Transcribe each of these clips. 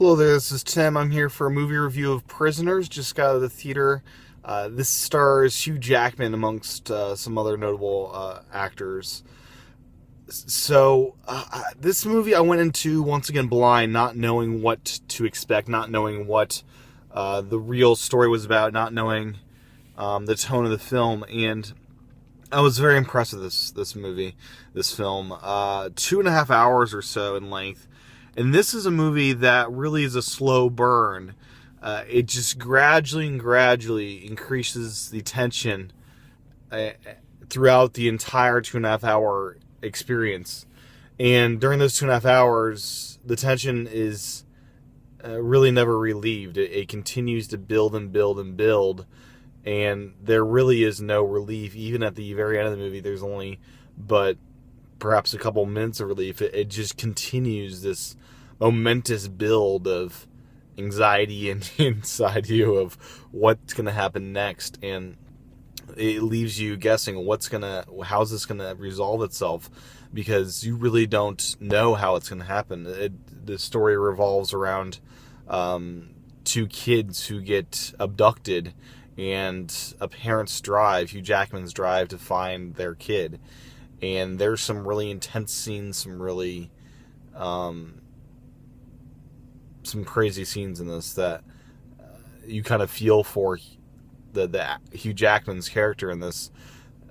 Hello there, this is Tim. I'm here for a movie review of Prisoners, just got out of the theater. This stars Hugh Jackman amongst some other notable actors. This movie I went into once again blind, not knowing what to expect, not knowing what the real story was about, not knowing the tone of the film, and I was very impressed with this movie, this film. 2.5 hours or so in length. And this is a movie that really is a slow burn. It just gradually increases the tension throughout the entire 2.5 hour experience. And during those 2.5 hours, the tension is really never relieved. It continues to build and build and build. And there really is no relief. Even at the very end of the movie, there's only but perhaps a couple minutes of relief. It just continues this momentous build of anxiety inside you of what's going to happen next, and it leaves you guessing how's this gonna resolve itself, because you really don't know how it's gonna happen. The story revolves around two kids who get abducted, and a parent's drive, Hugh Jackman's drive, to find their kid. And there's some really intense scenes, some really some crazy scenes in this that you kind of feel for the Hugh Jackman's character in this,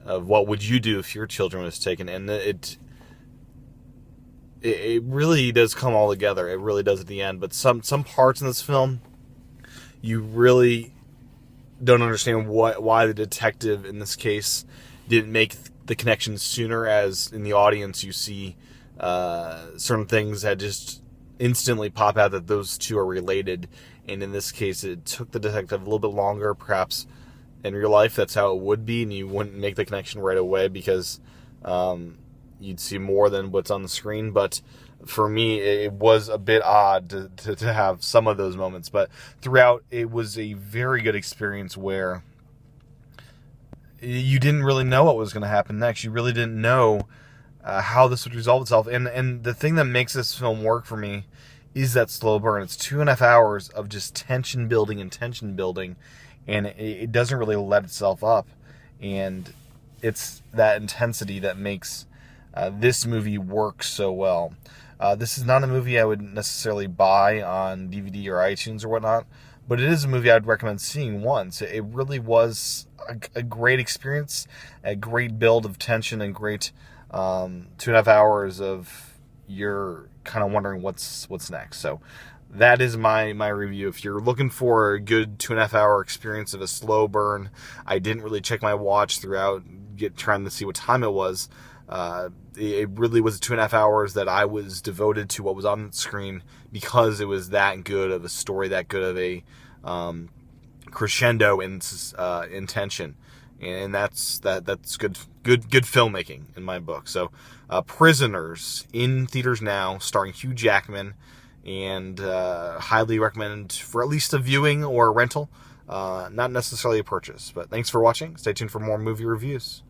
of what would you do if your children was taken. And it really does come all together. It really does at the end. But some parts in this film, you really don't understand why the detective in this case didn't make the connection sooner, as in the audience you see certain things that just instantly pop out that those two are related. And in this case, it took the detective a little bit longer. Perhaps in real life that's how it would be, and you wouldn't make the connection right away because you'd see more than what's on the screen. But for me, it was a bit odd to have some of those moments. But throughout, it was a very good experience where you didn't really know what was going to happen next. You really didn't know how this would resolve itself. And the thing that makes this film work for me is that slow burn. It's 2.5 hours of just tension building, and it doesn't really let itself up. And it's that intensity that makes this movie work so well. This is not a movie I would necessarily buy on DVD or iTunes or whatnot, but it is a movie I'd recommend seeing once. It really was a great experience, a great build of tension, and great 2.5 hours of you're kind of wondering what's next. So that is my review. If you're looking for a good 2.5 hour experience of a slow burn, I didn't really check my watch throughout, trying to see what time it was. It really was 2.5 hours that I was devoted to what was on the screen, because it was that good of a story, that good of a crescendo in tension. And that's good filmmaking in my book. So, Prisoners, in theaters now, starring Hugh Jackman, and highly recommend for at least a viewing or a rental, not necessarily a purchase. But thanks for watching. Stay tuned for more movie reviews.